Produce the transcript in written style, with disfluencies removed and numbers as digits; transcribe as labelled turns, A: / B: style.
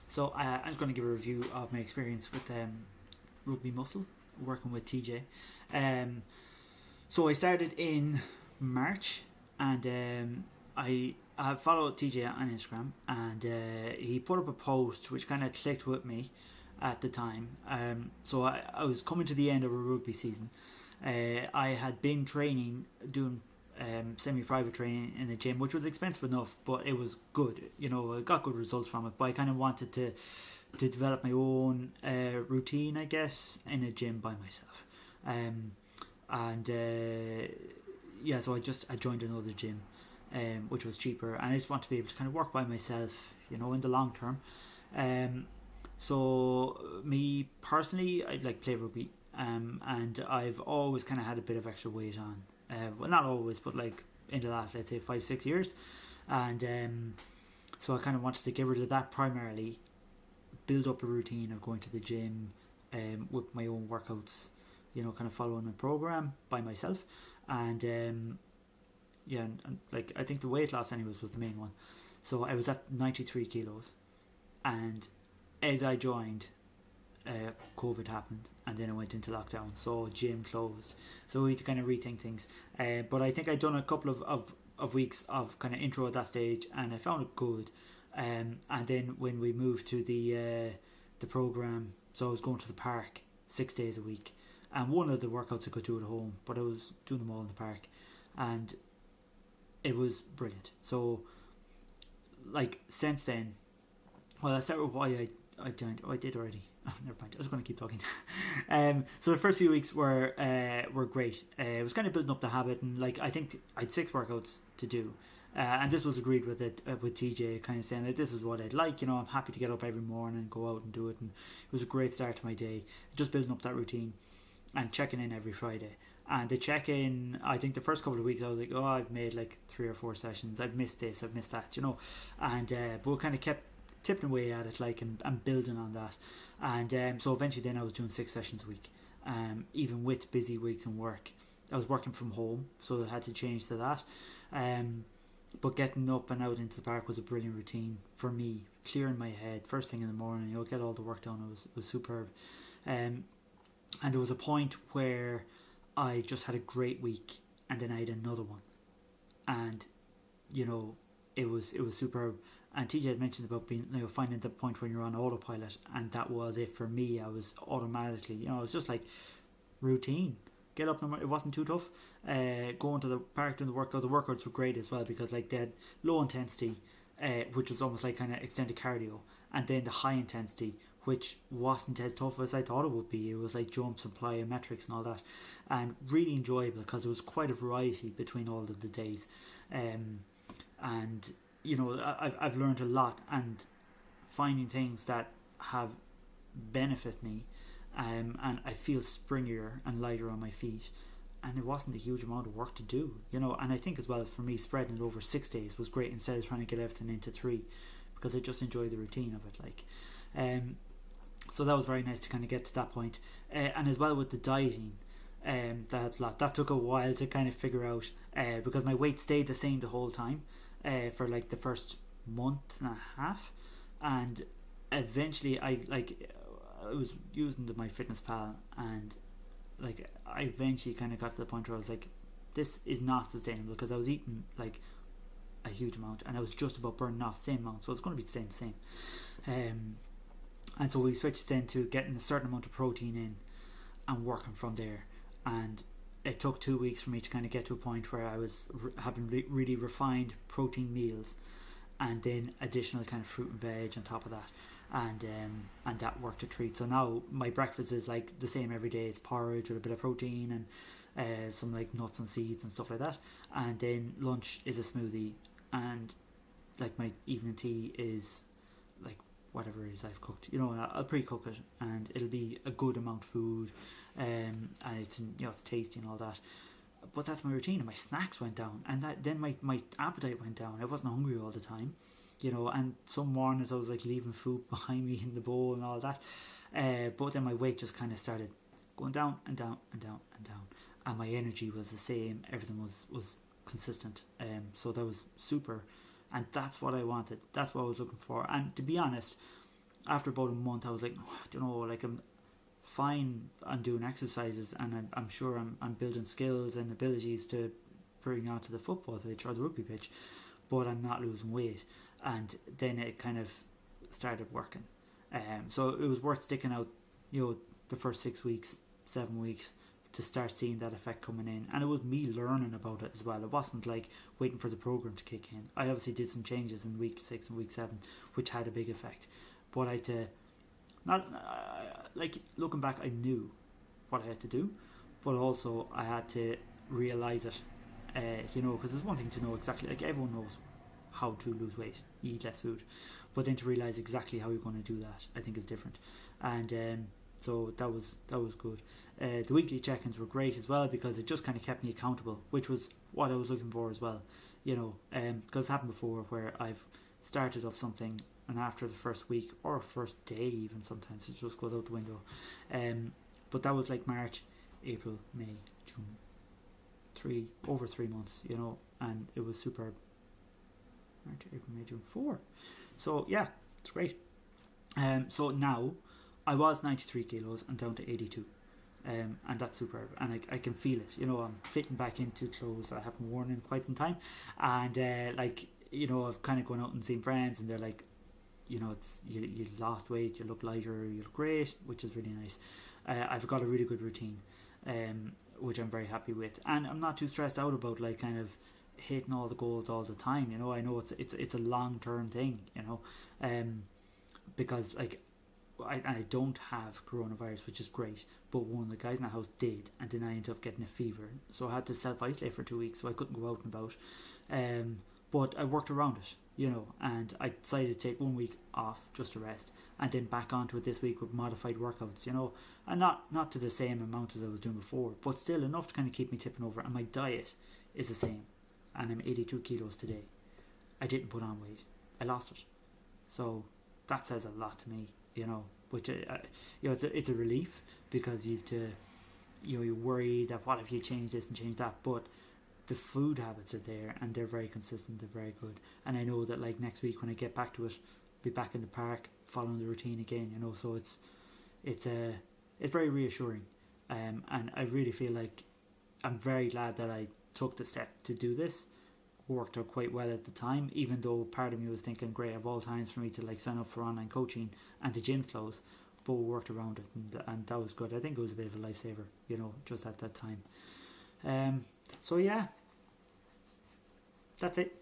A: So I'm just going to give a review of my experience with Rugby Muscle, working with TJ. Um, so I started in March, and I have followed TJ on Instagram, and he put up a post which kind of clicked with me at the time. So I was coming to the end of a rugby season. I had been training, doing semi-private training in the gym, which was expensive enough, but it was good. I got good results from it. But I kind of wanted to develop my own routine, I guess, in a gym by myself. And yeah, so I joined another gym, which was cheaper, and I just want to be able to kind of work by myself, in the long term. So me personally, I like play rugby, and I've always kind of had a bit of extra weight on. Well, not always, but like in the last, let's say, 5-6 years, and so I kind of wanted to get rid of that primarily, build up a routine of going to the gym, with my own workouts, kind of following a program by myself, and yeah, and like I think the weight loss anyways was the main one. So I was at 93 kilos, and as I joined, COVID happened, and then I went into lockdown, so gym closed, so we had to kind of rethink things. But I think I'd done a couple of weeks of kind of intro at that stage, and I found it good. And then when we moved to the program, so I was going to the park 6 days a week, and one of the workouts I could do at home, but I was doing them all in the park, and it was brilliant. So like since then, well, I started with why I joined. Oh, I did already. Oh, never mind. I was going to keep talking. So the first few weeks were great. It was kind of building up the habit, and like I think I had 6 workouts to do, and this was agreed with TJ, kind of saying that this is what I'd like. I'm happy to get up every morning and go out and do it, and it was a great start to my day. Just building up that routine and checking in every Friday. And the check-in, I think the first couple of weeks I was like, oh, I've made like 3 or 4 sessions. I've missed this, I've missed that, and but we kind of kept tipping away at it, like, and building on that. And so eventually then I was doing 6 sessions a week, even with busy weeks and work. I was working from home, so I had to change to that. But getting up and out into the park was a brilliant routine for me, clearing my head first thing in the morning, get all the work done. It was superb. And there was a point where I just had a great week, and then I had another one, and it was superb. And TJ had mentioned about being, finding the point when you're on autopilot, and that was it for me. I was automatically, it was just like routine. Get up, it wasn't too tough. Going to the park, doing the workout. The workouts were great as well, because like they had low intensity, which was almost like kind of extended cardio, and then the high intensity, which wasn't as tough as I thought it would be. It was like jumps and plyometrics and all that, and really enjoyable because there was quite a variety between all of the days. And I've learned a lot, and finding things that have benefit me, and I feel springier and lighter on my feet, and it wasn't a huge amount of work to do, and I think as well for me spreading it over 6 days was great instead of trying to get everything into 3, because I just enjoy the routine of it, like. So that was very nice to kind of get to that point. And as well with the dieting, that took a while to kind of figure out, because my weight stayed the same the whole time, for like the first month and a half, and eventually I was using my fitness pal, and like I eventually kind of got to the point where I was like, this is not sustainable, because I was eating like a huge amount, and I was just about burning off the same amount, so it's going to be the same. And so we switched then to getting a certain amount of protein in and working from there. And it took 2 weeks for me to kind of get to a point where I was having really refined protein meals, and then additional kind of fruit and veg on top of that, and that worked a treat. So now my breakfast is like the same every day. It's porridge with a bit of protein and some like nuts and seeds and stuff like that, and then lunch is a smoothie, and like my evening tea is like whatever it is I've cooked, I'll pre-cook it, and it'll be a good amount of food, and it's it's tasty and all that. But that's my routine, and my snacks went down, and then my appetite went down. I wasn't hungry all the time, and some mornings I was like leaving food behind me in the bowl and all that, but then my weight just kind of started going down and down and down and down, and my energy was the same. Everything was consistent, so that was super. And that's what I wanted. That's what I was looking for. And to be honest, after about a month, I was like, oh, I don't know, like I'm fine on doing exercises, and I'm sure I'm building skills and abilities to bring onto the football pitch or the rugby pitch, but I'm not losing weight. And then it kind of started working. So it was worth sticking out, the first 6 weeks, 7 weeks, to start seeing that effect coming in. And it was me learning about it as well. It wasn't like waiting for the program to kick in. I obviously did some changes in week 6 and week 7, which had a big effect. But I had to, looking back, I knew what I had to do, but also I had to realise it, because there's one thing to know exactly, like everyone knows how to lose weight, eat less food, but then to realise exactly how you're going to do that, I think is different. And so that was good. The weekly check-ins were great as well, because it just kind of kept me accountable, which was what I was looking for as well. Because it's happened before where I've started off something, and after the first week or first day, even sometimes it just goes out the window. But that was like March, April, May, June, over 3 months, and it was superb. March, April, May, June, 4. So yeah, it's great. So now I was 93 kilos and down to 82. And that's superb, and I can feel it. I'm fitting back into clothes I haven't worn in quite some time, and I've kind of gone out and seen friends, and they're like, it's you lost weight, you look lighter, you look great, which is really nice. I've got a really good routine, which I'm very happy with, and I'm not too stressed out about like kind of hitting all the goals all the time. I know it's a long term thing, because like I don't have coronavirus, which is great, but one of the guys in the house did, and then I ended up getting a fever, so I had to self-isolate for 2 weeks, so I couldn't go out and about. But I worked around it, and I decided to take 1 week off just to rest, and then back onto it this week with modified workouts, and not to the same amount as I was doing before, but still enough to kind of keep me tipping over. And my diet is the same, and I'm 82 kilos today. I didn't put on weight, I lost it, so that says a lot to me, which it's a relief, because you worry that what if you change this and change that, but the food habits are there, and they're very consistent, they're very good. And I know that like next week when I get back to it, I'll be back in the park following the routine again, so it's very reassuring, and I really feel like I'm very glad that I took the step to do this. Worked out quite well at the time, even though part of me was thinking, great, of all times for me to like sign up for online coaching and the gym flows, but we worked around it, and that was good. I think it was a bit of a lifesaver, just at that time. So yeah, that's it.